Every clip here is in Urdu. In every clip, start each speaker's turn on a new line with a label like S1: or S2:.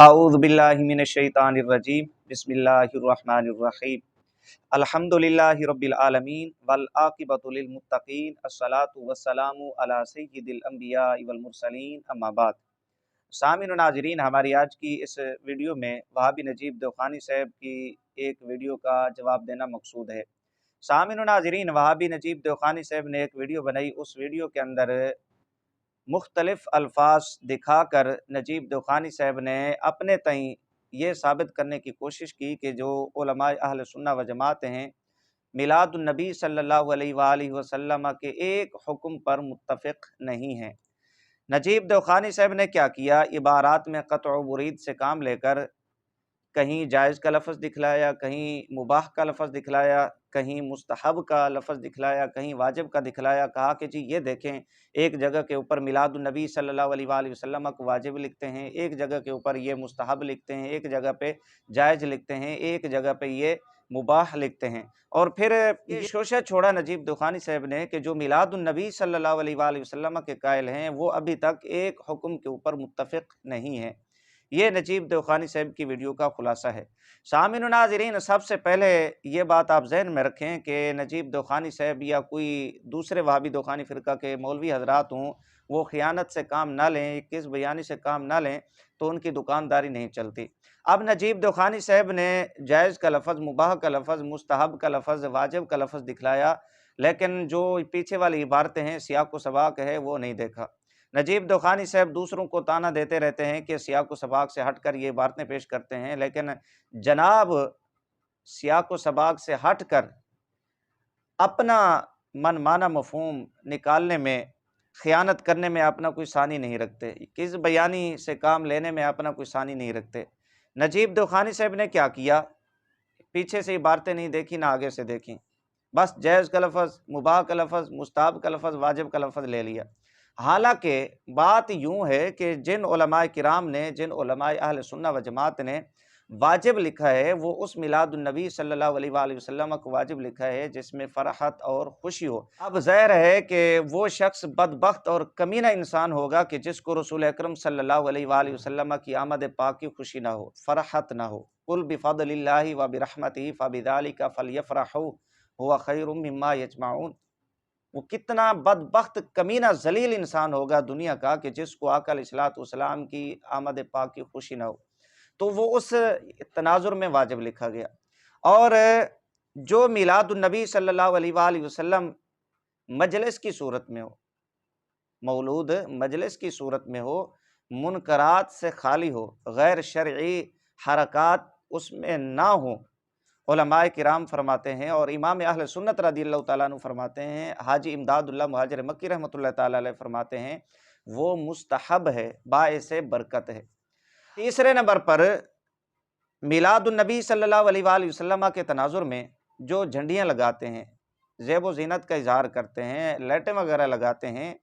S1: اعوذ باللہ من الشیطان الرجیم بسم اللہ الرحمن الرحیم الحمدللہ رب العالمین والعاقبۃ للمتقین الصلاۃ والسلام علی سید الانبیاء والمرسلین اما بعد۔ سامعین و ناظرین، ہماری آج کی اس ویڈیو میں وہابی نجیب دوخانی صاحب کی ایک ویڈیو کا جواب دینا مقصود ہے۔ سامعین و ناظرین، وہابی نجیب دوخانی صاحب نے ایک ویڈیو بنائی، اس ویڈیو کے اندر مختلف الفاظ دکھا کر نجیب دوخانی صاحب نے اپنے تئیں یہ ثابت کرنے کی کوشش کی کہ جو علماء اہل سنہ و جماعت ہیں میلاد النبی صلی اللہ علیہ وآلہ وسلم کے ایک حکم پر متفق نہیں ہیں۔ نجیب دوخانی صاحب نے کیا کیا؟ عبارات میں قطع و برید سے کام لے کر کہیں جائز کا لفظ دکھلایا، کہیں مباح کا لفظ دکھلایا، کہیں مستحب کا لفظ دکھلایا، کہیں واجب کا دکھلایا۔ کہا کہ جی یہ دیکھیں، ایک جگہ کے اوپر میلاد النبی صلی اللہ علیہ وآلہ وسلم کو واجب لکھتے ہیں، ایک جگہ کے اوپر یہ مستحب لکھتے ہیں، ایک جگہ پہ جائز لکھتے ہیں، ایک جگہ پہ یہ مباح لکھتے ہیں۔ اور پھر یہ شوشہ چھوڑا نجیب دوخانی صاحب نے کہ جو میلاد النبی صلی اللہ علیہ وآلہ وسلم کے قائل ہیں وہ ابھی تک ایک حکم کے اوپر متفق نہیں ہیں۔ یہ نجیب دوخانی صاحب کی ویڈیو کا خلاصہ ہے۔ سامعین و ناظرین، سب سے پہلے یہ بات آپ ذہن میں رکھیں کہ نجیب دوخانی صاحب یا کوئی دوسرے وہابی دوخانی فرقہ کے مولوی حضرات ہوں، وہ خیانت سے کام نہ لیں، کس بیانی سے کام نہ لیں تو ان کی دکانداری نہیں چلتی۔ اب نجیب دوخانی صاحب نے جائز کا لفظ، مباح کا لفظ، مستحب کا لفظ، واجب کا لفظ دکھلایا، لیکن جو پیچھے والی عبارتیں ہیں، سیاق و سباق ہے، وہ نہیں دیکھا۔ نجیب دوخانی صاحب دوسروں کو تانا دیتے رہتے ہیں کہ سیاق و سباق سے ہٹ کر یہ عبارتیں پیش کرتے ہیں، لیکن جناب سیاق و سباق سے ہٹ کر اپنا من مانا مفہوم نکالنے میں، خیانت کرنے میں اپنا کوئی ثانی نہیں رکھتے، کس بیانی سے کام لینے میں اپنا کوئی ثانی نہیں رکھتے۔ نجیب دوخانی صاحب نے کیا کیا؟ پیچھے سے عبارتیں نہیں دیکھی نہ آگے سے دیکھی، بس جائز کا لفظ، مباح کا لفظ، مستحب کا لفظ، واجب کا لفظ لے لیا۔ حالانکہ بات یوں ہے کہ جن علماء کرام نے، جن علماء اہل سنہ و جماعت نے واجب لکھا ہے، وہ اس میلاد النبی صلی اللہ علیہ وآلہ وسلم کو واجب لکھا ہے جس میں فرحت اور خوشی ہو۔ اب ظاہر ہے کہ وہ شخص بدبخت اور کمینہ انسان ہوگا کہ جس کو رسول اکرم صلی اللہ علیہ وآلہ وسلم کی آمد پاک کی خوشی نہ ہو، فرحت نہ ہو۔ قل بفضل اللہ وبرحمتہ فبذلک فلیفرحوا هو خیر مما یجمعون۔ وہ کتنا بدبخت کمینہ ذلیل انسان ہوگا دنیا کا کہ جس کو آقا علیہ الصلوۃ والسلام کی آمد پاک کی خوشی نہ ہو۔ تو وہ اس تناظر میں واجب لکھا گیا۔ اور جو میلاد النبی صلی اللہ علیہ وآلہ وسلم مجلس کی صورت میں ہو، مولود مجلس کی صورت میں ہو، منکرات سے خالی ہو، غیر شرعی حرکات اس میں نہ ہوں، علماء کرام فرماتے ہیں اور امام اہل سنت رضی اللہ تعالیٰ عنہ فرماتے ہیں، حاجی امداد اللہ مہاجر مکی رحمۃ اللہ تعالیٰ علیہ فرماتے ہیں، وہ مستحب ہے، باعث برکت ہے۔ تیسرے نمبر پر میلاد النبی صلی اللہ علیہ وآلہ وسلم کے تناظر میں جو جھنڈیاں لگاتے ہیں، زیب و زینت کا اظہار کرتے ہیں، لائٹیں وغیرہ لگاتے ہیں،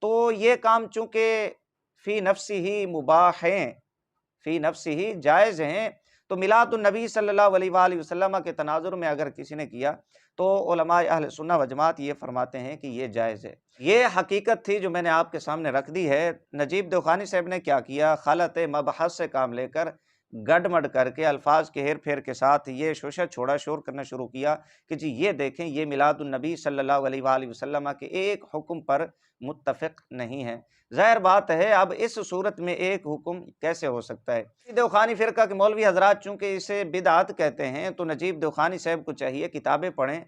S1: تو یہ کام چونکہ فی نفسی ہی مباح ہیں، فی نفسی ہی جائز ہیں، تو میلاد النبی صلی اللہ علیہ وآلہ وسلم کے تناظر میں اگر کسی نے کیا تو علماء اہل سنہ و جماعت یہ فرماتے ہیں کہ یہ جائز ہے۔ یہ حقیقت تھی جو میں نے آپ کے سامنے رکھ دی ہے۔ نجیب دوخانی صاحب نے کیا کیا؟ خلط مبحث سے کام لے کر، گڈ مڈ کر کے، الفاظ کے ہیر پھیر کے ساتھ یہ شوشہ چھوڑا، شور کرنا شروع کیا کہ جی یہ دیکھیں، یہ میلاد النبی صلی اللہ علیہ وآلہ وسلم کے ایک حکم پر متفق نہیں ہے۔ ظاہر بات ہے، اب اس صورت میں ایک حکم کیسے ہو سکتا ہے؟ دوخانی فرقہ کے مولوی حضرات چونکہ اسے بدعت کہتے ہیں، تو نجیب دوخانی صاحب کو چاہیے کتابیں پڑھیں،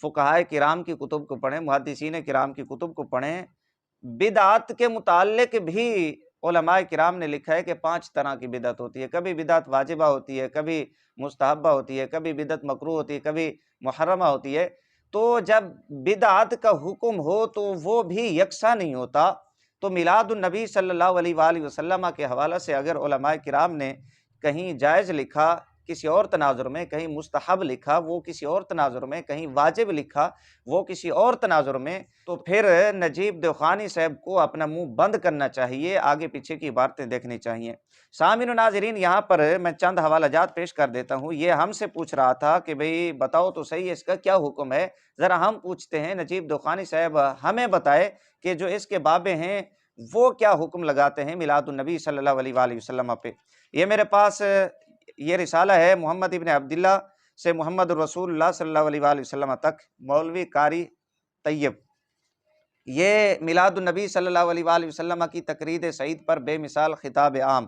S1: فقہائے کرام کی کتب کو پڑھیں، محدثین کرام کی کتب کو پڑھیں۔ بدعت کے متعلق بھی علماء کرام نے لکھا ہے کہ 5 طرح کی بدعت ہوتی ہے۔ کبھی بدعت واجبہ ہوتی ہے، کبھی مستحبہ ہوتی ہے، کبھی بدعت مکروہ ہوتی ہے، کبھی محرمہ ہوتی ہے۔ تو جب بدعت کا حکم ہو تو وہ بھی یکساں نہیں ہوتا۔ تو میلاد النبی صلی اللہ علیہ وآلہ وسلم کے حوالہ سے اگر علماء کرام نے کہیں جائز لکھا کسی اور تناظر میں، کہیں مستحب لکھا وہ کسی اور تناظر میں، کہیں واجب لکھا وہ کسی اور تناظر میں، تو پھر نجیب دوخانی صاحب کو اپنا منہ بند کرنا چاہیے، آگے پیچھے کی عبارتیں دیکھنی چاہیے۔ سامعین و ناظرین، یہاں پر میں چند حوالہ جات پیش کر دیتا ہوں۔ یہ ہم سے پوچھ رہا تھا کہ بھئی بتاؤ تو صحیح اس کا کیا حکم ہے، ذرا ہم پوچھتے ہیں نجیب دوخانی صاحب ہمیں بتائے کہ جو اس کے بابیں ہیں وہ کیا حکم لگاتے ہیں میلاد النبی صلی اللہ علیہ وآلہ وسلم پہ۔ یہ میرے پاس یہ رسالہ ہے محمد ابن عبداللہ سے محمد رسول اللہ صلی اللہ علیہ وآلہ وسلم تک، مولوی قاری طیب۔ یہ میلاد النبی صلی اللہ علیہ وآلہ وسلم کی تقرید سعید پر بے مثال خطاب عام،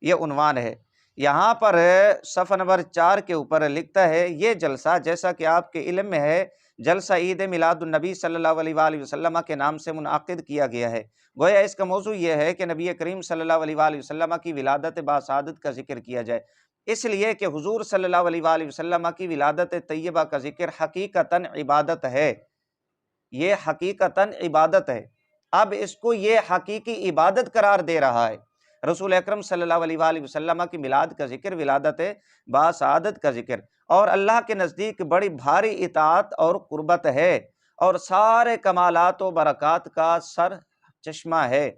S1: یہ عنوان ہے۔ یہاں پر صفحہ نمبر 4 کے اوپر لکھتا ہے، یہ جلسہ جیسا کہ آپ کے علم میں ہے جلسہ عید میلاد النبی صلی اللہ علیہ وآلہ وسلم کے نام سے منعقد کیا گیا ہے۔ گویا اس کا موضوع یہ ہے کہ نبی کریم صلی اللہ علیہ وآلہ وسلم کی ولادت باسعادت کا ذکر کیا جائے، اس لیے کہ حضور صلی اللہ علیہ وآلہ وسلم کی ولادت طیبہ کا ذکر حقیقتاً عبادت ہے، یہ حقیقتاً عبادت ہے۔ اب اس کو یہ حقیقی عبادت قرار دے رہا ہے۔ رسول اکرم صلی اللہ علیہ وآلہ وسلم کی میلاد کا ذکر ولادت باسعادت کا ذکر، اور اللہ کے نزدیک بڑی بھاری اطاعت اور قربت ہے، اور سارے کمالات و برکات کا سر چشمہ ہے۔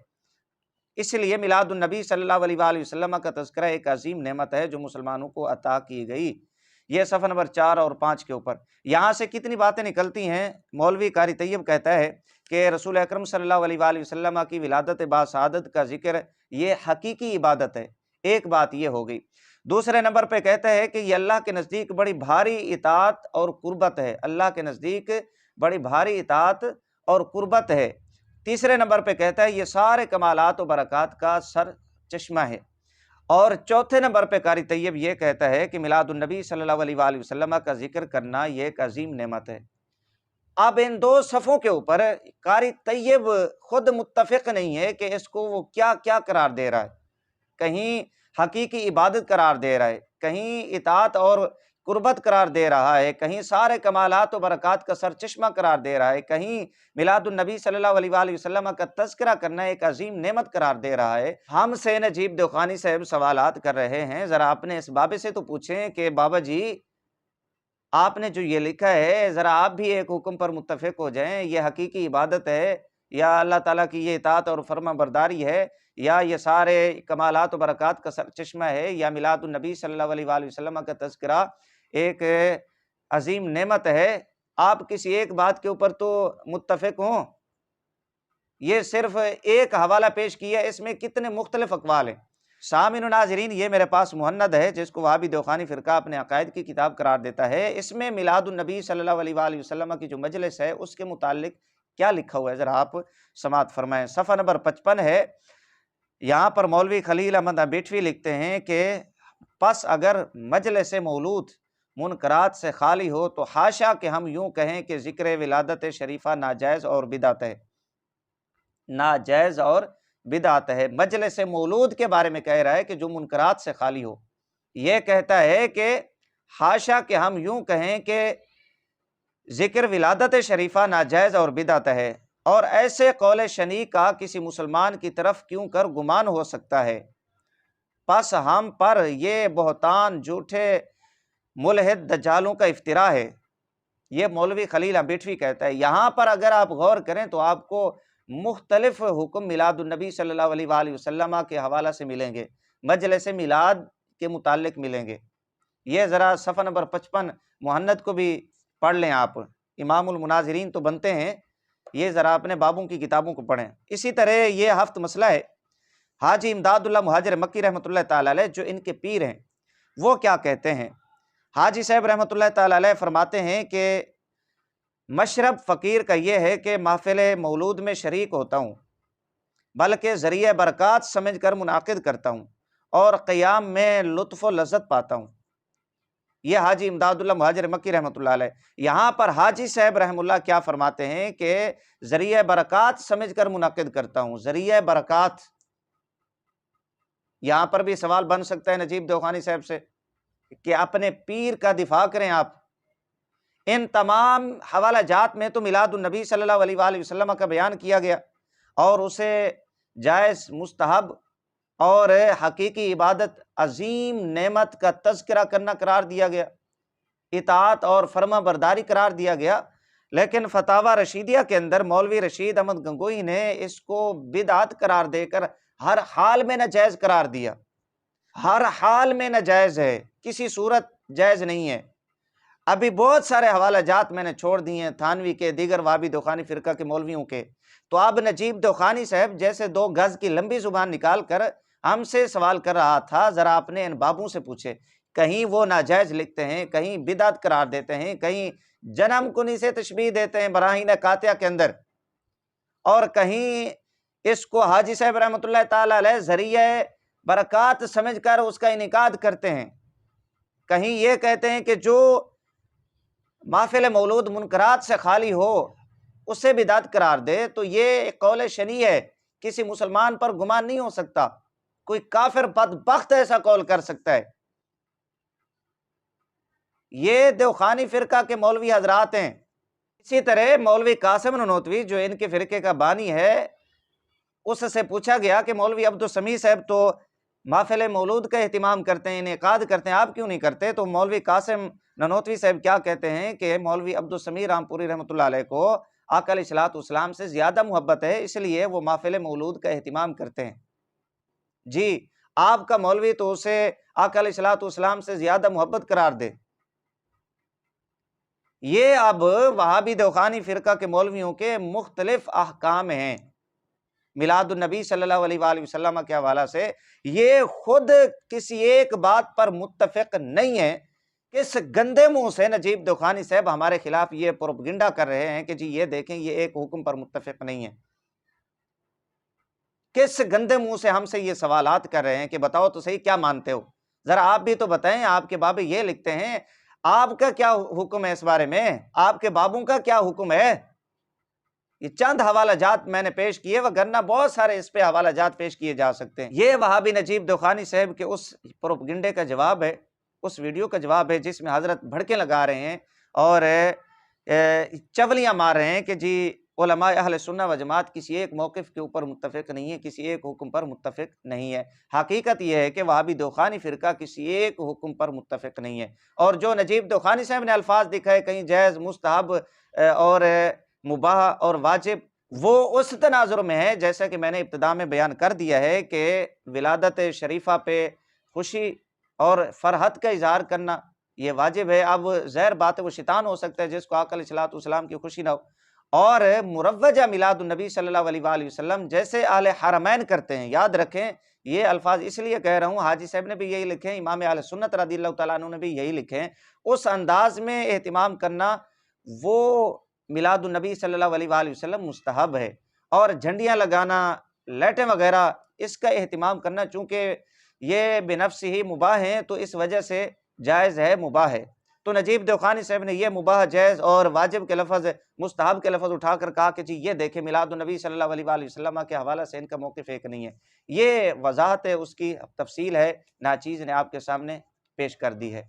S1: اس لیے میلاد النبی صلی اللہ علیہ وآلہ وسلم کا تذکرہ ایک عظیم نعمت ہے جو مسلمانوں کو عطا کی گئی۔ یہ صفحہ نمبر 4 اور 5 کے اوپر یہاں سے کتنی باتیں نکلتی ہیں۔ مولوی قاری طیب کہتا ہے کہ رسول اکرم صلی اللہ علیہ وآلہ وسلم کی ولادت باسعادت کا ذکر یہ حقیقی عبادت ہے، ایک بات یہ ہو گئی۔ دوسرے نمبر پہ کہتا ہے کہ یہ اللہ کے نزدیک بڑی بھاری اطاعت اور قربت ہے، اللہ کے نزدیک بڑی بھاری اطاعت اور قربت ہے۔ تیسرے نمبر پہ کہتا ہے یہ سارے کمالات و برکات کا سر چشمہ ہے۔ اور چوتھے نمبر پہ قاری طیب یہ کہتا ہے کہ میلاد النبی صلی اللہ علیہ وآلہ وسلم کا ذکر کرنا یہ ایک عظیم نعمت ہے۔ اب ان دو صفوں کے اوپر قاری طیب خود متفق نہیں ہے کہ اس کو وہ کیا کیا قرار دے رہا ہے، کہیں حقیقی عبادت قرار دے رہا ہے، کہیں اطاعت اور قربت قرار دے رہا ہے، کہیں سارے کمالات و برکات کا سر چشمہ قرار دے رہا ہے، کہیں میلاد النبی صلی اللہ علیہ وآلہ وسلم کا تذکرہ کرنا ایک عظیم نعمت قرار دے رہا ہے۔ ہم سے نجیب دوخانی صاحب سوالات کر رہے ہیں، ذرا آپ نے اس بابے سے تو پوچھیں کہ بابا جی آپ نے جو یہ لکھا ہے ذرا آپ بھی ایک حکم پر متفق ہو جائیں، یہ حقیقی عبادت ہے یا اللہ تعالیٰ کی یہ اطاعت اور فرما برداری ہے، یا یہ سارے کمالات و برکات کا سر چشمہ ہے، یا میلاد النبی صلی اللہ علیہ وآلہ وسلم کا تذکرہ ایک عظیم نعمت ہے۔ آپ کسی ایک بات کے اوپر تو متفق ہوں۔ یہ صرف ایک حوالہ پیش کیا، اس میں کتنے مختلف اقوال ہیں۔ سامعین و ناظرین، یہ میرے پاس مہند ہے جس کو وہابی دوخانی فرقہ اپنے عقائد کی کتاب قرار دیتا ہے۔ اس میں میلاد النبی صلی اللہ علیہ وآلہ وسلم کی جو مجلس ہے اس کے متعلق کیا لکھا ہوا ہے، ذرا آپ سماعت فرمائیں۔ صفحہ نمبر 55 ہے، یہاں پر مولوی خلیل احمد بیٹوی لکھتے ہیں کہ پس اگر مجلس مولود منکرات سے خالی ہو تو حاشا کہ ہم یوں کہیں کہ ذکر ولادت شریفہ ناجائز اور بدعت ہے، ناجائز اور بدعت ہے۔ مجلس مولود کے بارے میں کہہ رہا ہے کہ جو منکرات سے خالی ہو، یہ کہتا ہے کہ حاشا کہ ہم یوں کہیں کہ ذکر ولادت شریفہ ناجائز اور بدعت ہے، اور ایسے قول شنیع کا کسی مسلمان کی طرف کیوں کر گمان ہو سکتا ہے؟ پس ہم پر یہ بہتان جھوٹے ملحد دجالوں کا افتراء ہے۔ یہ مولوی خلیل بیٹوی کہتا ہے۔ یہاں پر اگر آپ غور کریں تو آپ کو مختلف حکم میلاد النبی صلی اللہ علیہ وآلہ وسلم کے حوالہ سے ملیں گے، مجلس میلاد کے متعلق ملیں گے۔ یہ ذرا صفحہ نمبر 55 مہند کو بھی پڑھ لیں، آپ امام المناظرین تو بنتے ہیں، یہ ذرا اپنے بابوں کی کتابوں کو پڑھیں۔ اسی طرح یہ ہفت مسئلہ ہے، حاجی امداد اللہ مہاجر مکی رحمۃ اللہ تعالی علیہ جو ان کے پیر ہیں وہ کیا کہتے ہیں۔ حاجی صاحب رحمۃ اللہ تعالی علیہ فرماتے ہیں کہ مشرب فقیر کا یہ ہے کہ محفل مولود میں شریک ہوتا ہوں، بلکہ ذریعہ برکات سمجھ کر منعقد کرتا ہوں، اور قیام میں لطف و لذت پاتا ہوں۔ یہ حاجی امداد اللہ مہاجر مکی رحمۃ اللہ علیہ۔ یہاں پر حاجی صاحب رحم اللہ کیا فرماتے ہیں کہ ذریعہ برکات سمجھ کر منعقد کرتا ہوں۔ ذریعہ برکات، یہاں پر بھی سوال بن سکتا ہے نجیب دوخانی صاحب سے کہ اپنے پیر کا دفاع کریں آپ۔ ان تمام حوالہ جات میں تو میلاد النبی صلی اللہ علیہ وآلہ وسلم کا بیان کیا گیا، اور اسے جائز، مستحب اور حقیقی عبادت، عظیم نعمت کا تذکرہ کرنا قرار دیا گیا، اطاعت اور فرما برداری قرار دیا گیا۔ لیکن فتاوی رشیدیہ کے اندر مولوی رشید احمد گنگوئی نے اس کو بدعت قرار دے کر ہر حال میں ناجائز قرار دیا۔ ہر حال میں ناجائز ہے، کسی صورت جائز نہیں ہے۔ ابھی بہت سارے حوالہ جات میں نے چھوڑ دیے ہیں تھانوی کے، دیگر وہابی دوخانی فرقہ کے مولویوں کے، تو اب نجیب دوخانی صاحب جیسے 2 گز کی لمبی زبان نکال کر ہم سے سوال کر رہا تھا، ذرا اپنے ان بابوں سے پوچھے، کہیں وہ ناجائز لکھتے ہیں، کہیں بدعت قرار دیتے ہیں، کہیں جنم کنی سے تشبیہ دیتے ہیں براہین قاطعہ کے اندر، اور کہیں اس کو حاجی صاحب رحمۃ اللہ تعالی علیہ ذریعہ برکات سمجھ کر اس کا انعقاد کرتے ہیں، کہیں یہ کہتے ہیں کہ جو محفل مولود منکرات سے خالی ہو اسے بدعت قرار دے، تو یہ ایک قول شنیع ہے، کسی مسلمان پر گمان نہیں ہو سکتا، کوئی کافر بدبخت ایسا قول کر سکتا ہے۔ یہ دوخانی فرقہ کے مولوی حضرات ہیں۔ اسی طرح مولوی قاسم ننوتوی جو ان کے فرقے کا بانی ہے، اس سے پوچھا گیا کہ مولوی عبدالسمیع صاحب تو محفل مولود کا اہتمام کرتے ہیں، انعقاد کرتے ہیں، آپ کیوں نہیں کرتے؟ تو مولوی قاسم ننوتوی صاحب کیا کہتے ہیں کہ مولوی عبدالسمیع رامپوری رحمۃ اللہ علیہ کو آقا علیہ الصلوۃ والسلام سے زیادہ محبت ہے، اس لیے وہ محفل مولود کا اہتمام کرتے ہیں۔ جی، آپ کا مولوی تو اسے آقا علیہ الصلوۃ والسلام سے زیادہ محبت قرار دے۔ یہ اب وہابی دوخانی فرقہ کے مولویوں کے مختلف احکام ہیں میلاد النبی صلی اللہ علیہ وآلہ وسلم کے حوالہ سے، یہ خود کسی ایک بات پر متفق نہیں ہے۔ کس گندے منہ سے نجیب دوخانی صاحب ہمارے خلاف یہ پروپیگنڈا کر رہے ہیں کہ جی یہ دیکھیں یہ ایک حکم پر متفق نہیں ہے؟ کس گندے منہ سے ہم سے یہ سوالات کر رہے ہیں کہ بتاؤ تو صحیح کیا مانتے ہو؟ ذرا آپ بھی تو بتائیں، آپ کے بابے یہ لکھتے ہیں، آپ کا کیا حکم ہے اس بارے میں؟ آپ کے بابوں کا کیا حکم ہے؟ یہ چند حوالہ جات میں نے پیش کیے، وگرنہ بہت سارے اس پہ حوالہ جات پیش کیے جا سکتے ہیں۔ یہ وہابی نجیب دوخانی صاحب کے اس پروپیگنڈے کا جواب ہے، اس ویڈیو کا جواب ہے جس میں حضرت بھڑکے لگا رہے ہیں اور چولیاں مار رہے ہیں کہ جی علماء اہل سنہ و جماعت کسی ایک موقف کے اوپر متفق نہیں ہے، کسی ایک حکم پر متفق نہیں ہے۔ حقیقت یہ ہے کہ وہابی دوخانی فرقہ کسی ایک حکم پر متفق نہیں ہے، اور جو نجیب دوخانی صاحب نے الفاظ دکھائے کہیں جائز، مستحب اور مباح اور واجب، وہ اس تناظر میں ہے جیسا کہ میں نے ابتدا میں بیان کر دیا ہے کہ ولادت شریفہ پہ خوشی اور فرحت کا اظہار کرنا یہ واجب ہے۔ اب ظاہر بات ہے وہ شیطان ہو سکتا ہے جس کو آقا علیہ الصلوۃ والسلام کی خوشی نہ ہو، اور مروجہ میلاد النبی صلی اللہ علیہ وآلہ وسلم جیسے اہل حرمین کرتے ہیں۔ یاد رکھیں یہ الفاظ اس لیے کہہ رہا ہوں، حاجی صاحب نے بھی یہی لکھے ہیں، امام اہل سنت رضی اللہ تعالیٰ عنہ نے بھی یہی لکھے ہیں، اس انداز میں اہتمام کرنا وہ میلاد النبی صلی اللہ علیہ وآلہ وسلم مستحب ہے، اور جھنڈیاں لگانا، لائٹیں وغیرہ، اس کا اہتمام کرنا چونکہ یہ بنفس ہی مباح ہیں تو اس وجہ سے جائز ہے، مباح ہے۔ تو نجیب دوخانی صاحب نے یہ مباح، جائز اور واجب کے لفظ، مستحب کے لفظ اٹھا کر کہا کہ جی یہ دیکھیں میلاد النبی صلی اللہ علیہ وآلہ وسلم کے حوالہ سے ان کا موقف ایک نہیں ہے۔ یہ وضاحت ہے، اس کی تفصیل ہے، ناچیز نے آپ کے سامنے پیش کر دی ہے۔